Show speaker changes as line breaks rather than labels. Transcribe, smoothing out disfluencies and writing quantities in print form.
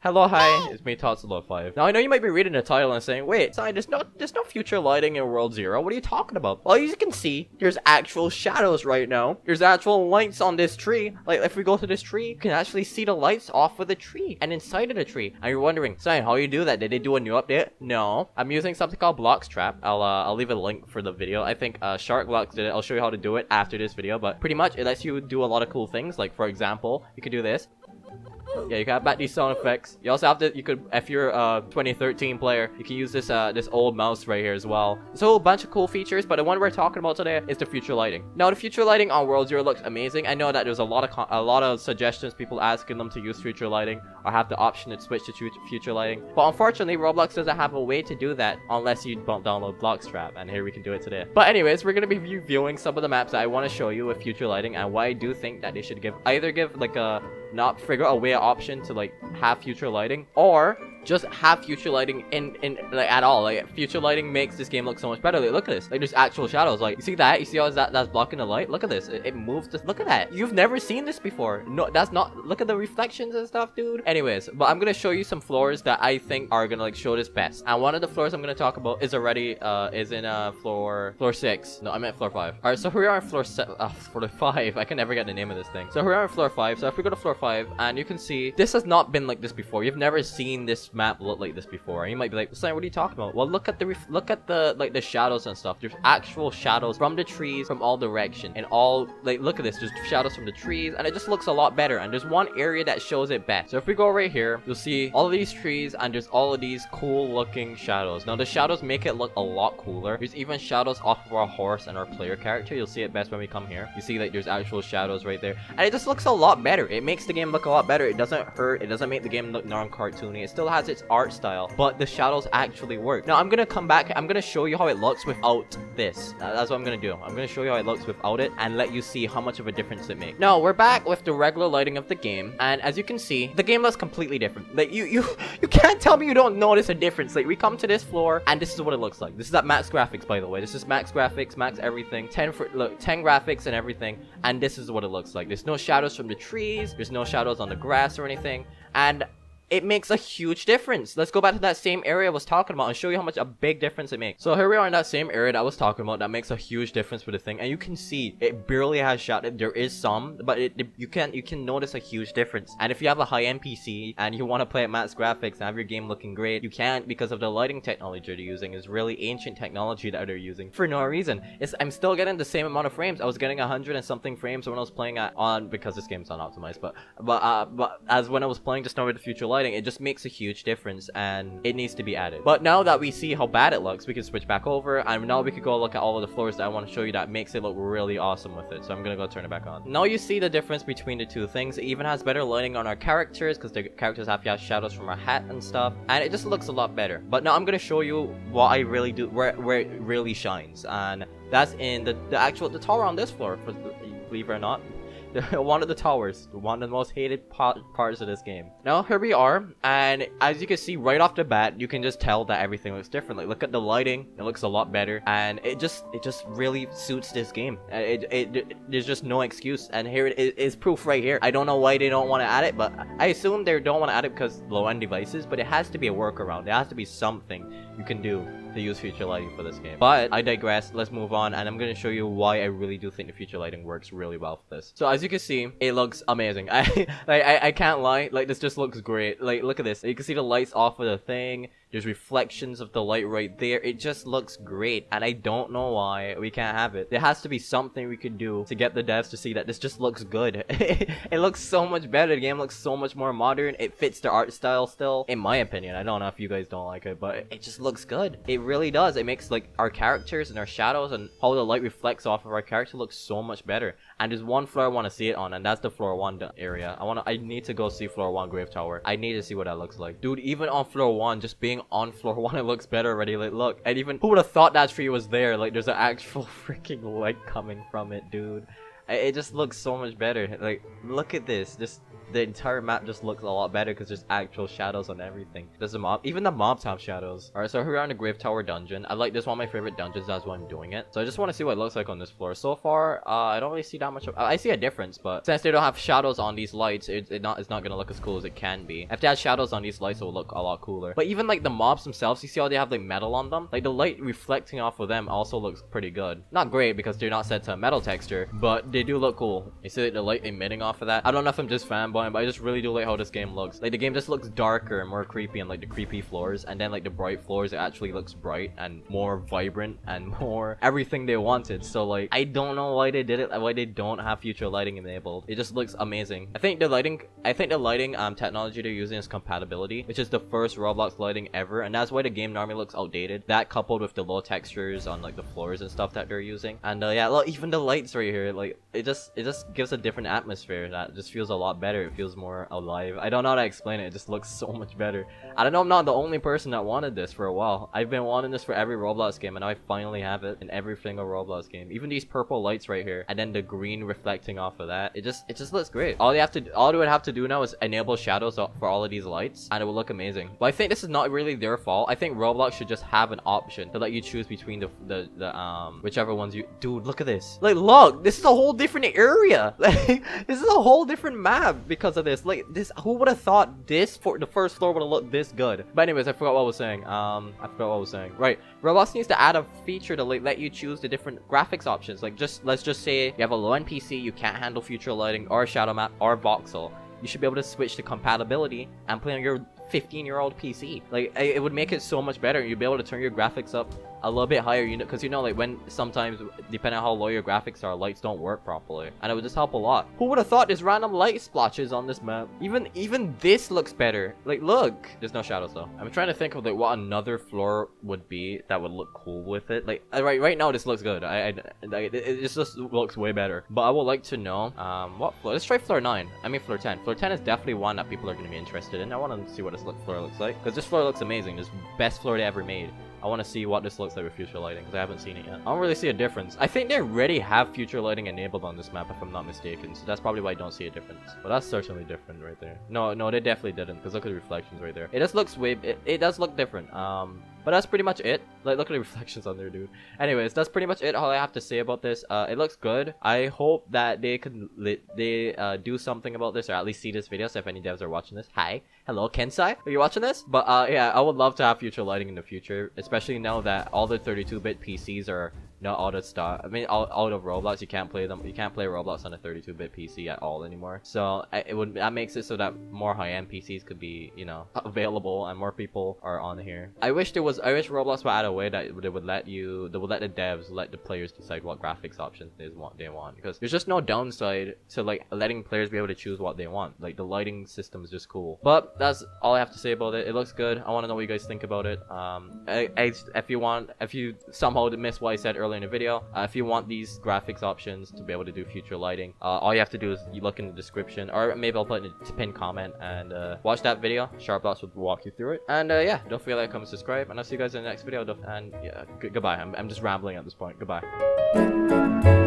Hello, hi, it's me, toxiclowfive. Now, I know you might be reading the title and saying, wait, Sai, there's no future lighting in World Zero. What are you talking about? Well, as you can see, there's actual shadows right now. There's actual lights on this tree. Like, if we go to this tree, you can actually see the lights off of the tree and inside of the tree. And you're wondering, Sai, how you do that? Did they do a new update? No. I'm using something called Blox Trap. I'll leave a link for the video. I think Shark did it. I'll show you how to do it after this video. But pretty much, it lets you do a lot of cool things. Like, for example, you could do this. Yeah, you can have back these sound effects. You also have to, if you're a 2013 player, you can use this this old mouse right here as well. There's a whole bunch of cool features, but the one we're talking about today is the future lighting. Now, the future lighting on World Zero looks amazing. I know that there's a lot of suggestions, people asking them to use future lighting or have the option to switch to future lighting. But unfortunately, Roblox doesn't have a way to do that unless you download Blox Trap, and here we can do it today. But anyways, we're gonna be reviewing some of the maps that I want to show you with future lighting and why I do think that they should either give like a not figure a way option to like have future lighting, or just have future lighting in like at all. Like, future lighting makes this game look so much better. Like, look at this. Like, there's actual shadows. Like, you see that? You see how that's blocking the light? Look at this. It moves. Just look at that. You've never seen this before. No, that's not. Look at the reflections and stuff, dude. Anyways, but I'm gonna show you some floors that I think are gonna like show this best. And one of the floors I'm gonna talk about is already is in floor 6. No, I meant floor 5. All right, so here we are on floor 5. I can never get the name of this thing. So here we are on floor 5. So if we go to floor 5, and you can see this has not been like this before. You've never seen this map look like this before, and you might be like, Sam, what are you talking about? Well, look at the like the shadows and stuff. There's actual shadows from the trees from all direction, and all like, look at this. There's shadows from the trees, and it just looks a lot better. And there's one area that shows it best. So if we go right here, you'll see all of these trees, and there's all of these cool looking shadows. Now the shadows make it look a lot cooler. There's even shadows off of our horse and our player character. You'll see it best when we come here. You see like there's actual shadows right there, and it just looks a lot better. It makes the game look a lot better. It doesn't hurt. It doesn't make the game look non-cartoony. It still has its art style, but the shadows actually work. Now I'm gonna come back. I'm gonna show you how it looks without this. That's what I'm gonna do. I'm gonna show you how it looks without it and let you see how much of a difference it makes. Now we're back with the regular lighting of the game, and as you can see, the game looks completely different. Like, you can't tell me you don't notice a difference. Like, we come to this floor and this is what it looks like. This is at max graphics, by the way. This is max graphics, max everything, 10 graphics and everything, and this is what it looks like. There's no shadows from the trees. There's no shadows on the grass or anything, and it makes a huge difference. Let's go back to that same area I was talking about and show you how much a big difference it makes. So here we are in that same area that I was talking about that makes a huge difference with the thing, and you can see it barely has shadow. There is some, but you can notice a huge difference. And if you have a high-end PC and you want to play at max graphics and have your game looking great, you can't, because of the lighting technology they're using. Is really ancient technology that they're using for no reason. I'm still getting the same amount of frames. I was getting 100 and something frames when I was playing because this game's unoptimized, but as when I was playing just now with the future lighting, it just makes a huge difference, and it needs to be added. But now that we see how bad it looks, we can switch back over, and now we could go look at all of the floors that I want to show you that makes it look really awesome with it. So I'm gonna go turn it back on. Now you see the difference between the two things. It even has better lighting on our characters, because the characters have shadows from our hat and stuff, and it just looks a lot better. But now I'm gonna show you what I really do, where it really shines, and that's in the tower on this floor, believe it or not. One of the towers, one of the most hated parts of this game. Now here we are, and as you can see right off the bat, you can just tell that everything looks different. Like, look at the lighting; it looks a lot better, and it just really suits this game. There's just no excuse, and here it is proof right here. I don't know why they don't want to add it, but I assume they don't want to add it because low-end devices. But it has to be a workaround. There has to be something you can do to use future lighting for this game. But I digress. Let's move on, and I'm going to show you why I really do think the future lighting works really well for this. So as you can see, it looks amazing. I can't lie. Like, this just looks great. Like, look at this. You can see the lights off of the thing. There's reflections of the light right there. It just looks great, and I don't know why we can't have it. There has to be something we could do to get the devs to see that this just looks good. It looks so much better. The game looks so much more modern. It fits the art style still, in my opinion. I don't know if you guys don't like it, but it just looks good. It really does. It makes like our characters and our shadows and how the light reflects off of our character look so much better. And there's one floor I want to see it on, and that's the floor 1 area. I need to go see floor 1 Grave Tower. I need to see what that looks like. Dude, even on floor 1, just being on floor 1, it looks better already. Like, look, and even who would have thought that tree was there? Like, there's an actual freaking light coming from it, dude. It just looks so much better. Like, look at this. Just the entire map just looks a lot better because there's actual shadows on everything. There's a mob, even the mobs have shadows. All right, so here we are in the Grave Tower dungeon. I like this one of my favorite dungeons. That's why I'm doing it. So I just want to see what it looks like on this floor. So far, I don't really see that much I see a difference, but since they don't have shadows on these lights, it's not gonna look as cool as it can be. If they had shadows on these lights, it will look a lot cooler. But even like the mobs themselves, you see how they have like metal on them? Like the light reflecting off of them also looks pretty good. Not great because they're not set to a metal texture, but they do look cool. You see like, the light emitting off of that. I don't know if I'm just fanboying, but I just really do like how this game looks. Like the game just looks darker and more creepy, and like the creepy floors, and then like the bright floors, it actually looks bright and more vibrant and more everything they wanted. So like I don't know why they did it, why they don't have future lighting enabled. It just looks amazing. I think the lighting technology they're using is compatibility, which is the first Roblox lighting ever, and that's why the game normally looks outdated. That coupled with the low textures on like the floors and stuff that they're using, and yeah, look, even the lights right here, like it just gives a different atmosphere that just feels a lot better. It feels more alive. I don't know how to explain it. It just looks so much better. I don't know, I'm not the only person that wanted this for a while. I've been wanting this for every Roblox game, and now I finally have it in every single Roblox game. Even these purple lights right here, and then the green reflecting off of that. It just looks great. All they would have to do now is enable shadows for all of these lights, and it will look amazing. But I think this is not really their fault. I think Roblox should just have an option to let you choose between the whichever ones you. Dude, look at this. Like, look, this is a whole different area. Like, this is a whole different map because of this. Like, this. Who would have thought this for the first floor would have looked this good? But anyways, I forgot what I was saying. Right. Roblox needs to add a feature to like let you choose the different graphics options. Like, let's just say you have a low-end PC, you can't handle future lighting or shadow map or voxel. You should be able to switch to compatibility and play on your 15-year-old PC. Like, it would make it so much better. You'd be able to turn your graphics up a little bit higher, because like when sometimes depending on how low your graphics are, lights don't work properly, and it would just help a lot. Who would have thought there's random light splotches on this map? Even this looks better. Like, look, there's no shadows though. I'm trying to think of like what another floor would be that would look cool with it. Like right now this looks good. It just looks way better. But I would like to know what floor. Let's try floor 9. I mean floor 10. Floor 10 is definitely one that people are going to be interested in. I want to see what this floor looks like, because this floor looks amazing. This best floor they ever made. I want to see what this looks like with future lighting, because I haven't seen it yet. I don't really see a difference. I think they already have future lighting enabled on this map, if I'm not mistaken. So that's probably why I don't see a difference. But that's certainly different right there. No, they definitely didn't, because look at the reflections right there. It just looks it does look different. But that's pretty much it. Like, look at the reflections on there, dude. Anyways, that's pretty much it. All I have to say about this. It looks good. I hope that they could do something about this, or at least see this video. So if any devs are watching this, hi, hello, Kensai, are you watching this? But yeah, I would love to have future lighting in the future, especially now that all the 32-bit PCs are not out of stock. I mean, out of Roblox. You can't play Roblox on a 32-bit PC at all anymore. So that makes it so that more high-end PCs could be, available, and more people are on here. I wish Roblox would add a way that they would let the devs let the players decide what graphics options they want, because there's just no downside to like letting players be able to choose what they want. Like, the lighting system is just cool. But that's all I have to say about it. It looks good. I want to know what you guys think about it. If you somehow missed what I said earlier in the video, if you want these graphics options to be able to do future lighting, all you have to do is you look in the description, or maybe I'll put in a pinned comment, and watch that video. Sharplots will walk you through it. And yeah, don't forget to like, comment, subscribe, and I'll see you guys in the next video. And yeah, goodbye. I'm just rambling at this point. Goodbye.